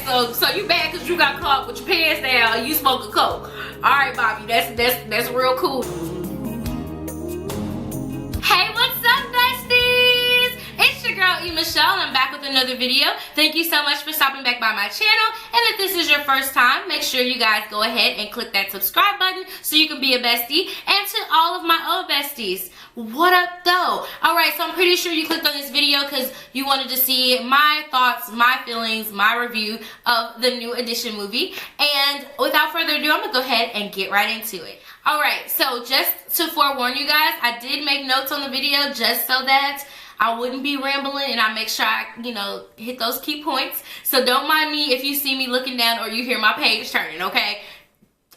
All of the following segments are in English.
so you bad because you got caught with your pants down and you smoke a coke. All right, Bobby, that's real cool. Hey, what's up, besties? It's your girl E.Michelle, and I'm back with another video. Thank you so much for stopping back by my channel. And if this is your first time, make sure you guys go ahead and click that subscribe button so you can be a bestie. And to all of my old besties, what up though? Alright, so I'm pretty sure you clicked on this video because you wanted to see my thoughts, my feelings, my review of the new edition movie. And without further ado, I'm going to go ahead and get right into it. Alright, so just to forewarn you guys, I did make notes on the video just so that I wouldn't be rambling and I make sure I, hit those key points. So don't mind me if you see me looking down or you hear my page turning, okay?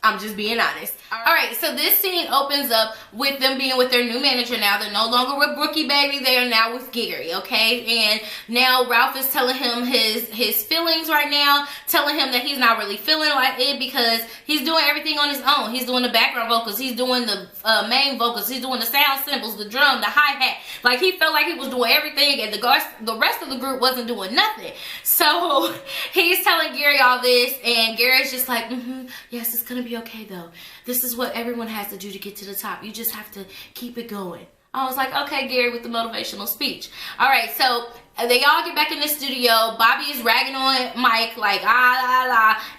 I'm just being honest. Alright, so this scene opens up with them being with their new manager now. They're no longer with Brookie Baby, they are now with Gary, okay? And now Ralph is telling him his feelings right now, telling him that he's not really feeling like it because he's doing everything on his own. He's doing the background vocals, he's doing the main vocals, he's doing the sound cymbals, the drum, the hi-hat. Like, he felt like he was doing everything and the rest of the group wasn't doing nothing. So he's telling Gary all this and Gary's just like, yes, it's gonna be okay though. This is what everyone has to do to get to the top. You just have to keep it going. I was like, okay, Gary, with the motivational speech. All right, so they all get back in the studio. Bobby is ragging on Mike like,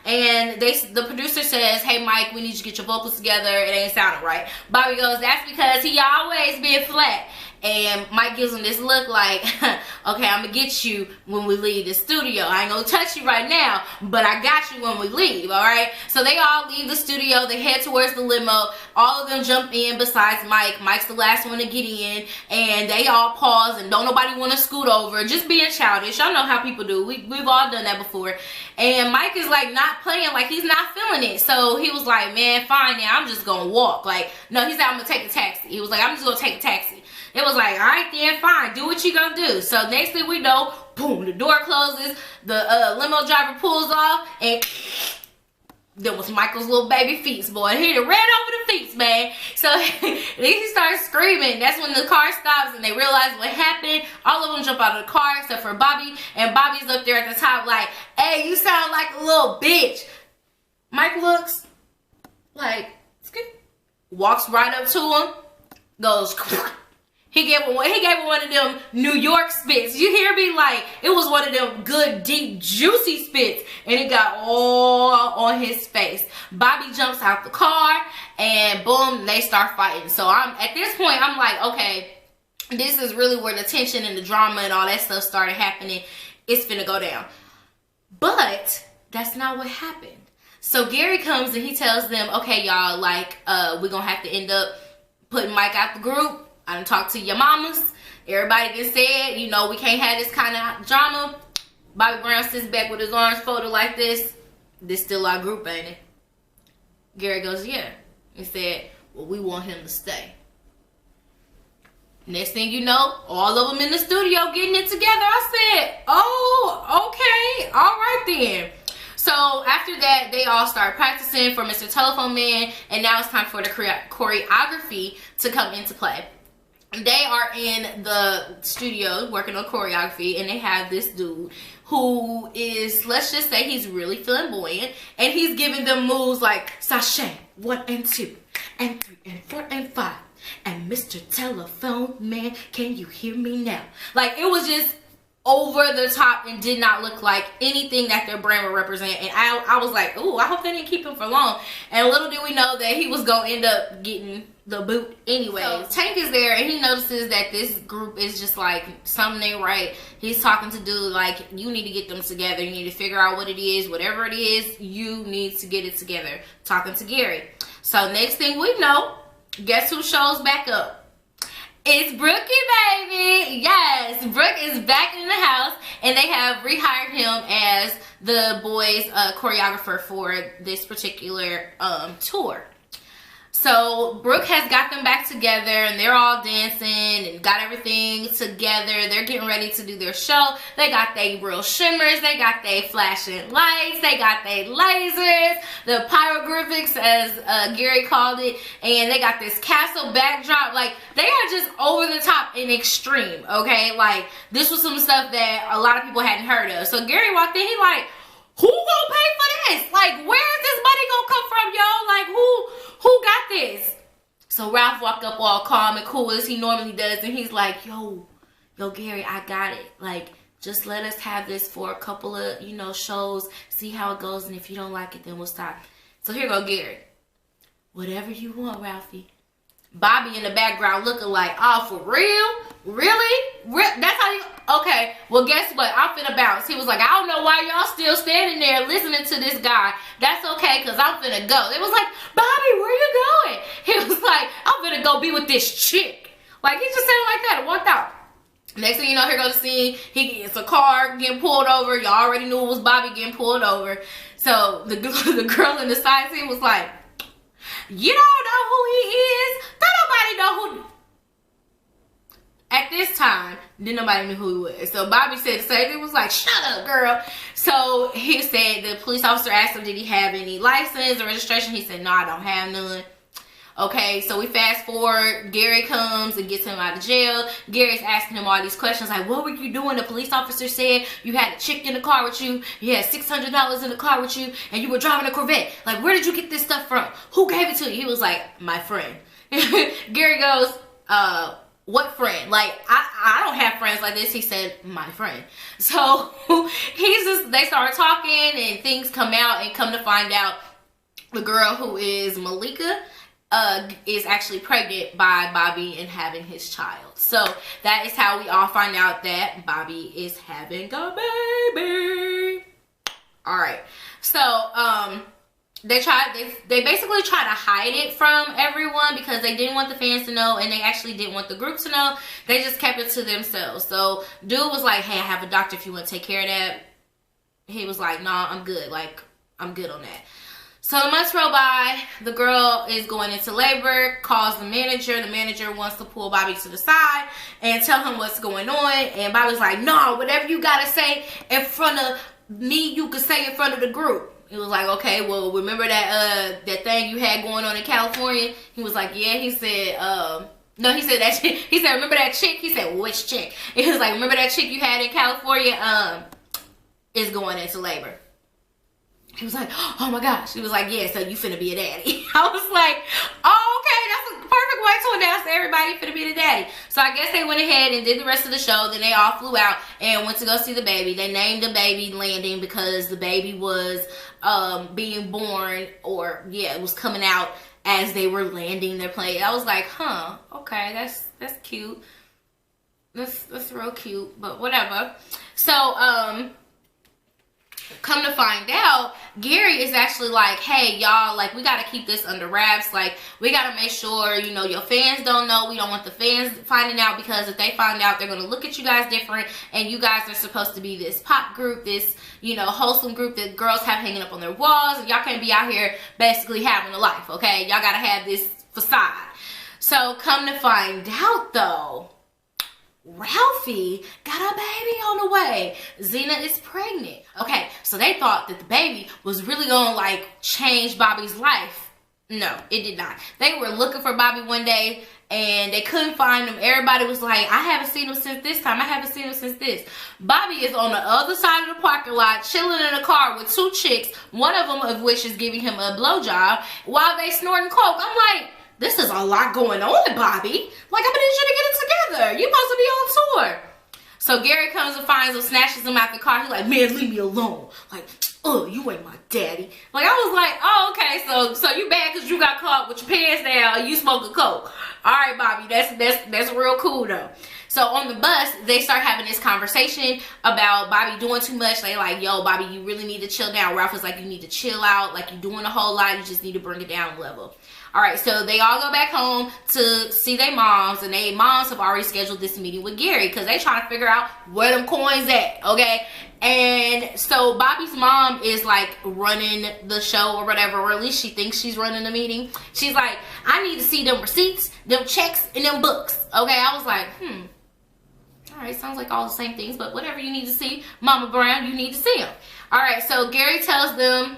and the producer says, hey, Mike, we need you to get your vocals together. It ain't sounding right. Bobby goes, that's because he always been flat. And Mike gives him this look like, okay, I'm going to get you when we leave the studio. I ain't going to touch you right now, but I got you when we leave, all right? So they all leave the studio. They head towards the limo. All of them jump in besides Mike. Mike's the last one to get in. And they all pause and don't nobody want to scoot over. Just being childish. Y'all know how people do. We've all done that before. And Mike is like not playing, like he's not feeling it. So he was like, man, fine now. I'm just going to walk. Like, no, he said, I'm going to take a taxi. He was like, I'm just going to take a taxi. It was like, all right then, fine, do what you gonna do. So next thing we know, boom, the door closes, the limo driver pulls off, and there was Michael's little baby feet, boy. He ran over the feet, man. So then he starts screaming. That's when the car stops and they realize what happened. All of them jump out of the car except for Bobby, and Bobby's up there at the top like, hey, you sound like a little bitch. Mike looks like, walks right up to him, goes, He gave him one of them New York spits. You hear me? Like, it was one of them good, deep, juicy spits. And it got all on his face. Bobby jumps out the car. And boom, they start fighting. So at this point, I'm like, okay, this is really where the tension and the drama and all that stuff started happening. It's finna go down. But that's not what happened. So Gary comes and he tells them, okay, y'all, like, we're gonna have to end up putting Mike out the group. I done talked to your mamas. Everybody just said, we can't have this kind of drama. Bobby Brown sits back with his arms folded like this. This still our group, ain't it? Gary goes, yeah. He said, well, we want him to stay. Next thing you know, all of them in the studio getting it together. I said, oh, okay. All right then. So after that, they all start practicing for Mr. Telephone Man. And now it's time for the choreography to come into play. They are in the studio working on choreography, and they have this dude who is, let's just say, he's really flamboyant, and he's giving them moves like sachet 1 and 2 and 3 and 4 and 5 and Mr. Telephone Man, can you hear me now? Like, it was just over the top and did not look like anything that their brand would represent. And I was like, ooh, I hope they didn't keep him for long. And little did we know that he was gonna end up getting the boot anyway. So Tank is there and he notices that this group is just like, something ain't right. He's talking to dude like, you need to get them together. You need to figure out what it is. Whatever it is, you need to get it together. Talking to Gary. So next thing we know, guess who shows back up? It's Brookie Baby. Yes, Brooke is back in the house and they have rehired him as the boys' choreographer for this particular tour. So Brooke has got them back together and they're all dancing and got everything together. They're getting ready to do their show. They got their real shimmers. They got their flashing lights. They got their lasers, the pyroglyphics as Gary called it. And they got this castle backdrop. Like, they are just over the top and extreme, okay? Like, this was some stuff that a lot of people hadn't heard of. So Gary walked in, he like, Who gonna pay for this? Like, where's this money gonna come from, yo? Like, who got this? So Ralph walked up all calm and cool as he normally does, and he's like, yo, Gary, I got it. Like, just let us have this for a couple of, you know, shows, see how it goes, and if you don't like it, then we'll stop. So here go Gary. Whatever you want, Ralphie. Bobby in the background looking like, oh, for real? Really? That's how you... Okay, well, guess what? I'm finna bounce. He was like, I don't know why y'all still standing there listening to this guy. That's okay, because I'm finna go. It was like, Bobby, where you going? He was like, I'm finna go be with this chick. Like, he just said it like that and walked out. Next thing you know, here goes the scene. It's a car getting pulled over. Y'all already knew it was Bobby getting pulled over. So the girl in the side seat was like, you don't know who he is? Don't nobody know who. At this time, didn't nobody knew who he was. So Bobby said the same thing. Was like, shut up, girl. So he said the police officer asked him, did he have any license or registration? He said, no, I don't have none. Okay, so we fast forward. Gary comes and gets him out of jail. Gary's asking him all these questions like, what were you doing? The police officer said you had a chick in the car with you. You had $600 in the car with you, and you were driving a Corvette. Like, where did you get this stuff from? Who gave it to you? He was like, my friend. Gary goes, what friend? Like, I don't have friends like this. He said, my friend. So they started talking, and things come out, and come to find out the girl who is Malika is actually pregnant by Bobby and having his child. So that is how we all find out that Bobby is having a baby. All right. So they basically try to hide it from everyone because they didn't want the fans to know, and they actually didn't want the group to know. They just kept it to themselves. So dude was like, hey, I have a doctor if you want to take care of that. He was like, nah, I'm good. Like, I'm good on that. So the months roll by, the girl is going into labor, calls the manager. The manager wants to pull Bobby to the side and tell him what's going on. And Bobby's like, no, whatever you got to say in front of me, you can say in front of the group. He was like, okay, well, remember that thing you had going on in California? He was like, yeah. He said, no, he said that chick. He said, remember that chick? He said, which chick? He was like, remember that chick you had in California is going into labor. He was like, oh my gosh. He was like, yeah, so you finna be a daddy. I was like, oh, okay, that's a perfect way to announce to everybody you finna be the daddy. So I guess they went ahead and did the rest of the show. Then they all flew out and went to go see the baby. They named the baby Landing because the baby was being born, or yeah, it was coming out as they were landing their plane. I was like, huh, okay, that's cute. That's real cute, but whatever. So, come to find out, Gary is actually like, hey, y'all, like, we got to keep this under wraps. Like, we got to make sure, you know, your fans don't know. We don't want the fans finding out, because if they find out, they're going to look at you guys different. And you guys are supposed to be this pop group, this, you know, wholesome group that girls have hanging up on their walls. And y'all can't be out here basically having a life, okay? Y'all got to have this facade. So, come to find out, though, Ralphie got a baby on the way. Geinah is pregnant. Okay, so they thought that the baby was really gonna like change Bobby's life. No, it did not. They were looking for Bobby one day and they couldn't find him. Everybody was like, I haven't seen him since this time. I haven't seen him since this. Bobby is on the other side of the parking lot, chilling in a car with two chicks, one of them of which is giving him a blowjob while they snorting coke. I'm like, this is a lot going on, Bobby. Like, I'm gonna need you to get it together. You're supposed to be on tour. So Gary comes and finds him, snatches him out the car. He's like, man, leave me alone. Like, oh, you ain't my daddy. Like, I was like, oh, okay, so you bad because you got caught with your pants down and you smoking coke. All right, Bobby, that's real cool though. So on the bus, they start having this conversation about Bobby doing too much. They like, yo, Bobby, you really need to chill down. Ralph was like, you need to chill out. Like, you're doing a whole lot. You just need to bring it down a level. All right, so they all go back home to see their moms, and their moms have already scheduled this meeting with Gary because they trying to figure out where them coins at, okay? And so Bobby's mom is like running the show or whatever, or at least she thinks she's running the meeting. She's like, I need to see them receipts, them checks, and them books, okay? I was like, all right, sounds like all the same things, but whatever you need to see, Mama Brown, you need to see them. All right, so Gary tells them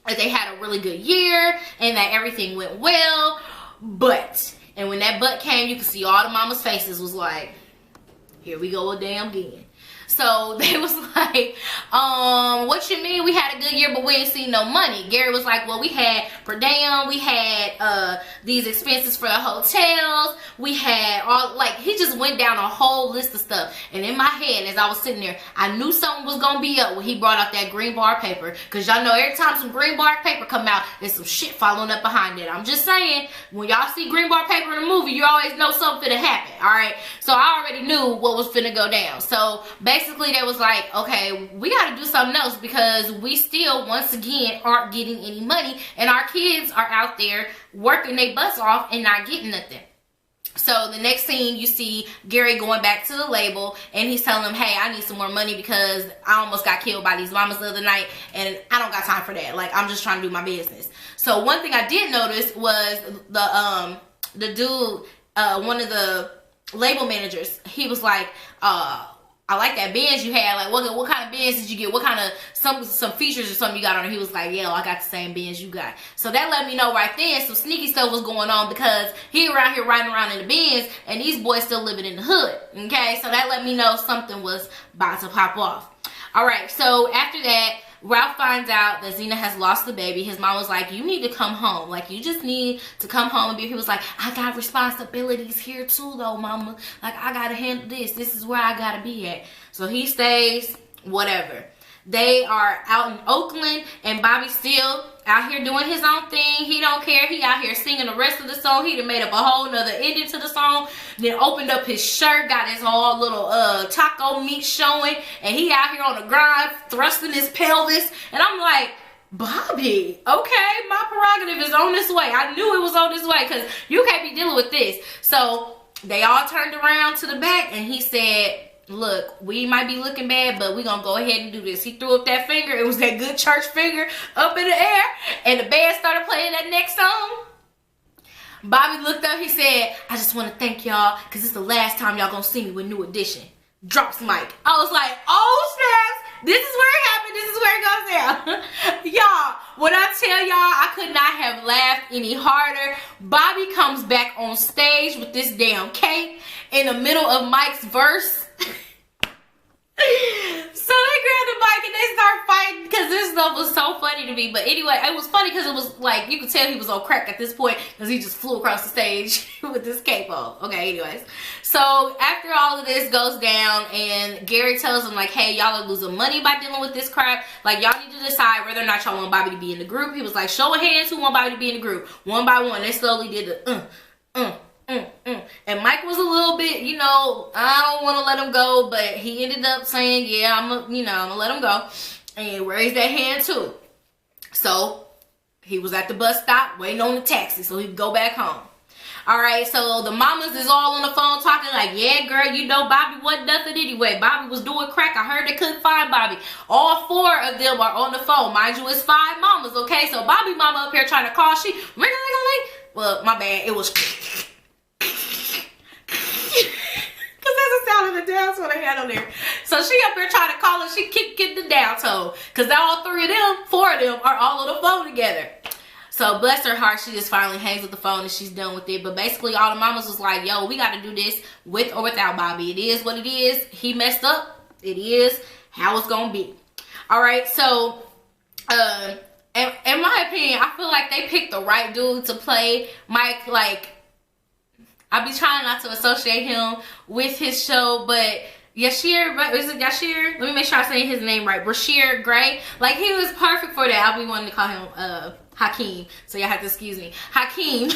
that they had a really good year and that everything went well, and when that but came, you could see all the mama's faces was like, here we go damn again. So they was like, what you mean we had a good year but we ain't seen no money? Gary was like, well, we had per diem, we had these expenses for the hotels, we had all, like, he just went down a whole list of stuff. And in my head, as I was sitting there, I knew something was gonna be up when he brought out that green bar paper. Cause y'all know every time some green bar paper come out, there's some shit following up behind it. I'm just saying, when y'all see green bar paper in a movie, you always know something finna happen, alright? So I already knew what was finna go down. So basically they was like, okay, we gotta do something else because we still, once again, aren't getting any money and our kids are out there working their butts off and not getting nothing. So the next scene, you see Gary going back to the label and he's telling them, hey, I need some more money because I almost got killed by these mamas the other night and I don't got time for that. Like, I'm just trying to do my business. So one thing I did notice was the dude, one of the label managers, he was like, I like that Benz you had. Like, what kind of Benz did you get? What kind of some features or something you got on it? He was like, yeah, I got the same Benz you got. So that let me know right then some sneaky stuff was going on because he around here riding around in the Benz and these boys still living in the hood. Okay, so that let me know something was about to pop off. All right, so after that, Ralph finds out that Geinah has lost the baby. His mom was like, you need to come home. Like, you just need to come home and be. He was like, I got responsibilities here too, though, mama. Like, I got to handle this. This is where I got to be at. So he stays, whatever. They are out in Oakland, and Bobby's still out here doing his own thing. He don't care. He out here singing the rest of the song. He done made up a whole nother ending to the song. Then opened up his shirt, got his whole little taco meat showing, and he out here on the grind, thrusting his pelvis. And I'm like, Bobby, okay, my prerogative is on this way. I knew it was on this way because you can't be dealing with this. So they all turned around to the back, and he said, look, we might be looking bad, but we're gonna go ahead and do this. He threw up that finger. It was that good church finger up in the air, and the band started playing that next song. Bobby looked up. He said, I just want to thank y'all because it's the last time y'all gonna see me with New Edition. Drops mic. I was like, oh snaps, this is where it happened. This is where it goes down. Y'all, when I tell y'all I could not have laughed any harder, Bobby comes back on stage with this damn cape in the middle of Mike's verse. So they grabbed the mic and they start fighting because this stuff was so funny to me. But anyway, it was funny because it was like, you could tell he was on crack at this point because he just flew across the stage with this cape on. Okay, anyways. So after all of this goes down and Gary tells them like, hey, y'all are losing money by dealing with this crap. Like, y'all need to decide whether or not y'all want Bobby to be in the group. He was like, show of hands who want Bobby to be in the group. One by one, they slowly did the And Mike was a little bit, you know, I don't want to let him go, but he ended up saying, yeah, I'm gonna let him go, and raised that hand too. So he was at the bus stop waiting on the taxi so he could go back home. All right, so the mamas is all on the phone talking like, yeah, girl, you know Bobby wasn't nothing anyway. Bobby was doing crack. I heard they couldn't find Bobby. All 4 of them are on the phone. Mind you, it's 5 mamas, okay? So Bobby mama up here trying to call. She ring-a-ling-a-ling. Well, my bad. It was because that's the sound of the down tone they had on there. So she up here trying to call her. She keep getting the down tone because all 4 of them are all on the phone together. So bless her heart, she just finally hangs with the phone and she's done with it. But basically all the mamas was like, yo, we got to do this with or without Bobby. It is what it is. He messed up. It is how it's gonna be. All right, so in my opinion, I feel like they picked the right dude to play Mike. Like, I be trying not to associate him with his show, but Yashir, is it Yashir? Let me make sure I say his name right. Brashear Gray. Like, he was perfect for that. I'll be wanting to call him Hakeem, so y'all have to excuse me. Hakeem.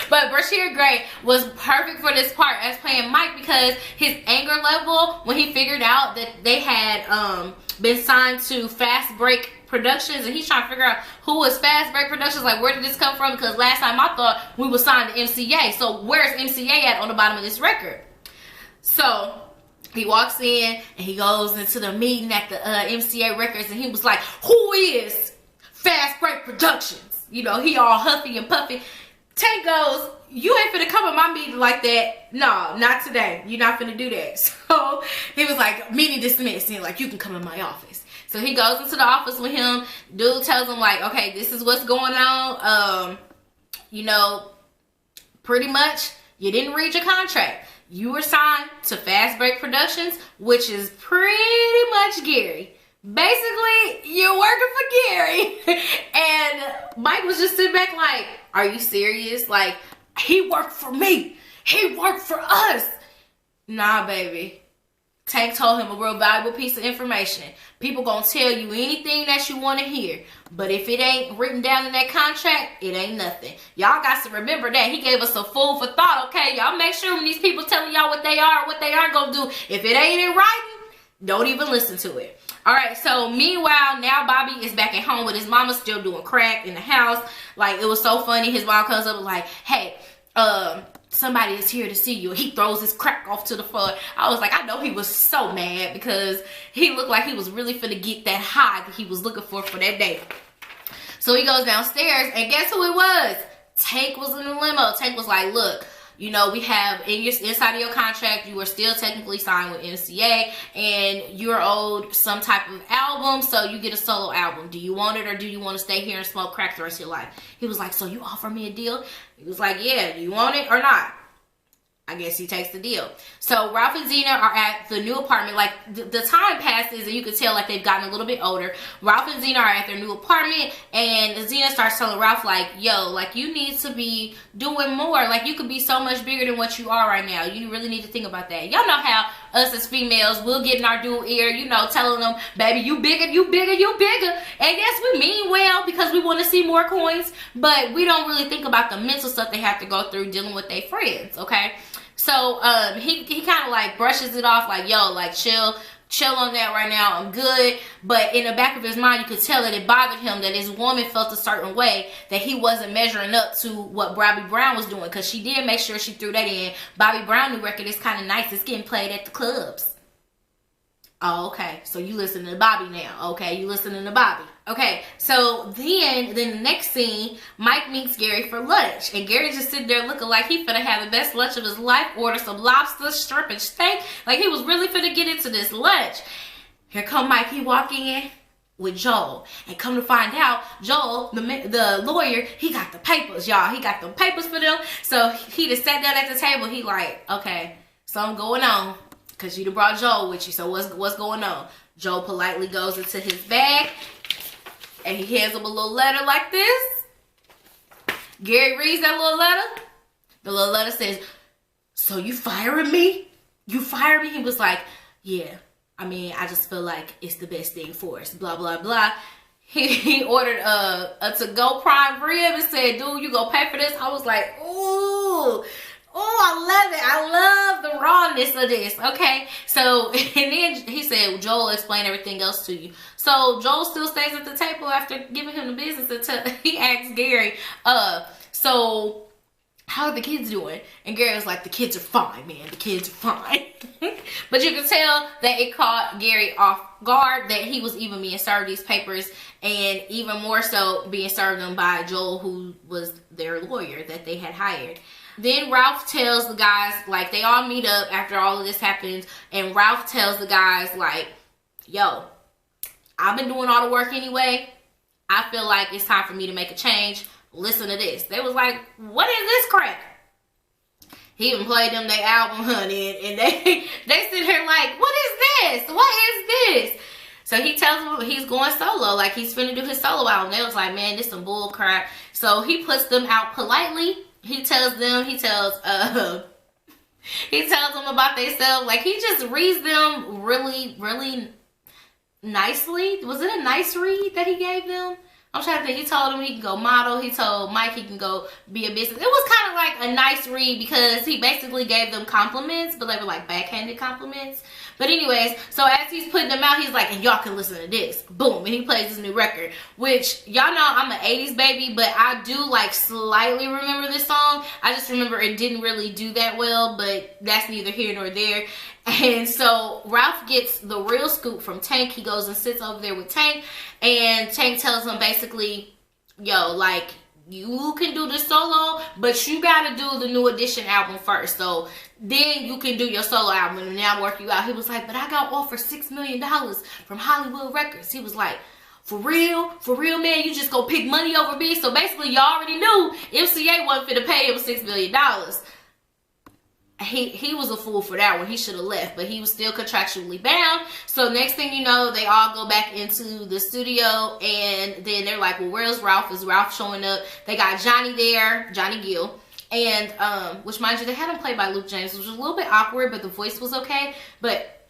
But Brashear Gray was perfect for this part as playing Mike because his anger level when he figured out that they had been signed to Fast Break Productions, and he's trying to figure out who was Fast Break Productions, like where did this come from, because last time I thought we were signed to MCA, so where's MCA at on the bottom of this record? So he walks in and he goes into the meeting at the MCA Records, and he was like, who is Fast Break Productions? You know, he all huffy and puffy. Tank goes, you ain't finna come in my meeting like that. No, not today. You're not finna do that. So he was like, meeting dismissed. And like, you can come in my office. So he goes into the office with him. Dude tells him like, okay, this is what's going on. You know, pretty much you didn't read your contract. You were signed to Fast Break Productions, which is pretty much Gary. Basically, you're working for Gary. And Mike was just sitting back like, are you serious? Like, he worked for me. He worked for us. Nah, baby. Tank told him a real valuable piece of information. People gonna tell you anything that you want to hear. But if it ain't written down in that contract, it ain't nothing. Y'all got to remember that. He gave us a food for thought, okay? Y'all make sure when these people telling y'all what they are, what they aren't gonna do, if it ain't in writing, don't even listen to it. Alright, so meanwhile, now Bobby is back at home with his mama still doing crack in the house. Like, it was so funny. His mom comes up like, hey, somebody is here to see you. He throws his crack off to the floor. I was like, I know he was so mad because he looked like he was really finna get that high that he was looking for that day. So he goes downstairs, and guess who it was? Tank was in the limo. Tank was like, look, you know, we have inside of your contract, you are still technically signed with MCA, and you're owed some type of album, so you get a solo album. Do you want it, or do you want to stay here and smoke crack the rest of your life? He was like, so you offer me a deal? He was like, yeah, do you want it or not? I guess he takes the deal. So Ralph and Geinah are at the new apartment. Like, the time passes and you can tell like they've gotten a little bit older. Ralph and Geinah are at their new apartment, and Geinah starts telling Ralph like, yo, like, you need to be doing more. Like, you could be so much bigger than what you are right now. You really need to think about that. Y'all know how us as females, we'll get in our dual ear, you know, telling them, baby, you bigger, you bigger, you bigger. And yes, we mean well because we want to see more coins, but we don't really think about the mental stuff they have to go through dealing with their friends, okay? So he kind of like brushes it off like, yo, like, chill on that right now, I'm good. But in the back of his mind, you could tell that it bothered him that his woman felt a certain way, that he wasn't measuring up to what Bobby Brown was doing, because she did make sure she threw that in. Bobby Brown new record is kind of nice. It's getting played at the clubs. Oh, okay. So you listening to Bobby now. Okay, you listening to Bobby. Okay, so then the next scene, Mike meets Gary for lunch. And Gary just sitting there looking like he finna have the best lunch of his life. Order some lobster, shrimp, and steak. Like, he was really finna get into this lunch. Here come Mike. He walk in with Joel. And come to find out, Joel, the lawyer, he got the papers, y'all. He got the papers for them. So he just sat down at the table. He like, okay, something going on. Because you done brought Joel with you, so what's going on? Joel politely goes into his bag, and he hands him a little letter like this. Gary reads that little letter. The little letter says, so you firing me? You fired me? He was like, yeah. I mean, I just feel like it's the best thing for us. Blah, blah, blah. He ordered a to-go prime rib and said, dude, you gonna pay for this? I was like, ooh. Oh, I love it. I love the rawness of this. Okay. So, and then he said, Joel will explain everything else to you. So, Joel still stays at the table after giving him the business until he asks Gary, so how are the kids doing? And Gary was like, the kids are fine, man. The kids are fine. But you can tell that it caught Gary off guard that he was even being served these papers, and even more so being served them by Joel, who was their lawyer that they had hired. Then Ralph tells the guys, like, they all meet up after all of this happens, and Ralph tells the guys, like, yo, I've been doing all the work anyway. I feel like it's time for me to make a change. Listen to this. They was like, what is this crap? He even played them their album, honey, and they sit here like, what is this? What is this? So he tells them he's going solo, like he's finna do his solo album. They was like, man, this some bull crap. So he puts them out politely. He tells them about themselves. Like, he just reads them really, really nicely. Was it a nice read that he gave them? I'm trying to think. He told him he can go model. He told Mike he can go be a business. It was kind of like a nice read because he basically gave them compliments, but they were like backhanded compliments. But anyways, so as he's putting them out, he's like, and y'all can listen to this. Boom. And he plays his new record, which y'all know I'm an 80s baby, but I do like slightly remember this song. I just remember it didn't really do that well, but that's neither here nor there. And so Ralph gets the real scoop from Tank. He goes and sits over there with Tank, and Tank tells him basically, yo, like, you can do the solo, but you gotta do the new edition album first. So then you can do your solo album and now work you out. He was like, but I got offered $6 million from Hollywood Records. He was like, for real, man, you just go pick money over me. So basically, you already knew MCA wasn't finna pay him $6 million. he was a fool for that one. He should have left, but he was still contractually bound. So next thing you know, they all go back into the studio, and then they're like, well, where's Ralph? Is Ralph showing up? They got Johnny there, Johnny Gill, and which, mind you, they had him played by Luke James, which was a little bit awkward, but the voice was okay. But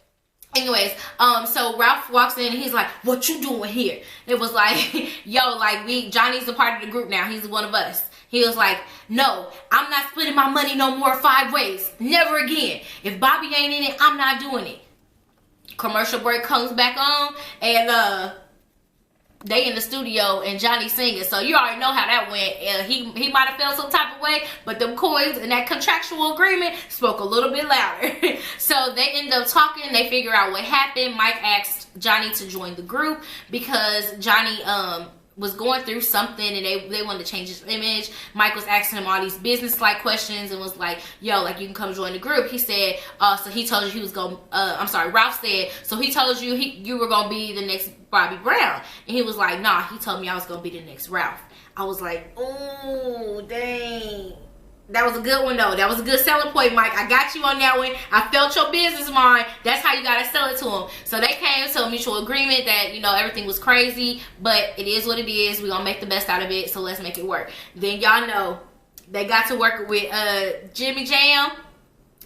anyways, so Ralph walks in and he's like, what you doing here? It was like, yo, like, Johnny's a part of the group now. He's one of us. He was like, no, I'm not splitting my money no more 5 ways. Never again. If Bobby ain't in it, I'm not doing it. Commercial break comes back on, and they in the studio and Johnny singing. So you already know how that went. He might have felt some type of way, but them coins and that contractual agreement spoke a little bit louder. So they end up talking. They figure out what happened. Mike asked Johnny to join the group because Johnny was going through something, and they wanted to change his image. Mike was asking him all these business-like questions and was like, yo, like, you can come join the group. He said, so he told you he was going, Ralph said, so he told you you were going to be the next Bobby Brown. And he was like, nah, he told me I was going to be the next Ralph. I was like, oh, dang. That was a good one, though. That was a good selling point, Mike. I got you on that one. I felt your business mind. That's how you got to sell it to him. So they came to a mutual agreement that, you know, everything was crazy, but it is what it is. We're going to make the best out of it, so let's make it work. Then y'all know they got to work with Jimmy Jam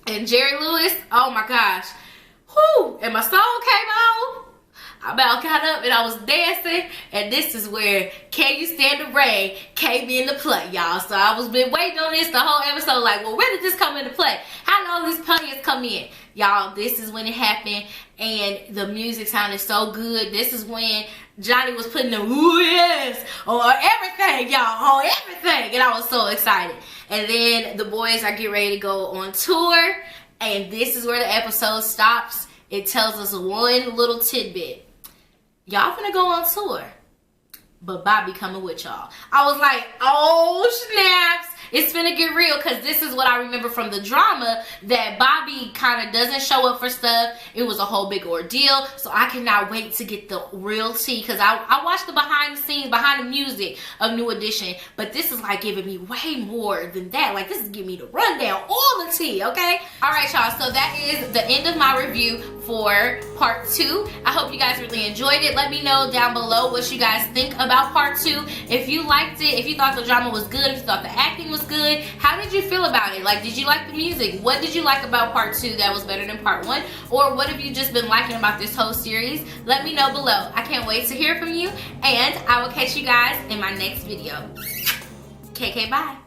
and Jerry Lewis. Oh, my gosh. Whew. And my song came on. I about got up and I was dancing, and this is where Can You Stand the Rain came into play, y'all. So I was been waiting on this the whole episode, like, well, where did this come into play? How did all these players come in? Y'all, this is when it happened, and the music sounded so good. This is when Johnny was putting the ooh yes on everything, y'all, on everything, and I was so excited. And then the boys are getting ready to go on tour, and this is where the episode stops. It tells us one little tidbit. Y'all finna go on tour, but Bobby coming with y'all. I was like, oh snaps, it's finna get real, because this is what I remember from the drama, that Bobby kind of doesn't show up for stuff. It was a whole big ordeal, so I cannot wait to get the real tea, because I watched the behind the scenes, behind the music of New Edition, but this is like giving me way more than that. Like, this is giving me the rundown, all the tea, okay? All right, y'all, so that is the end of my review for part 2. I hope you guys really enjoyed it. Let me know down below what you guys think about part 2. If you liked it, if you thought the drama was good, if you thought the acting was good, how did you feel about it? Like, did you like the music? What did you like about part 2 that was better than part 1? Or what have you just been liking about this whole series? Let me know below. I can't wait to hear from you, and I will catch you guys in my next video. KK, bye.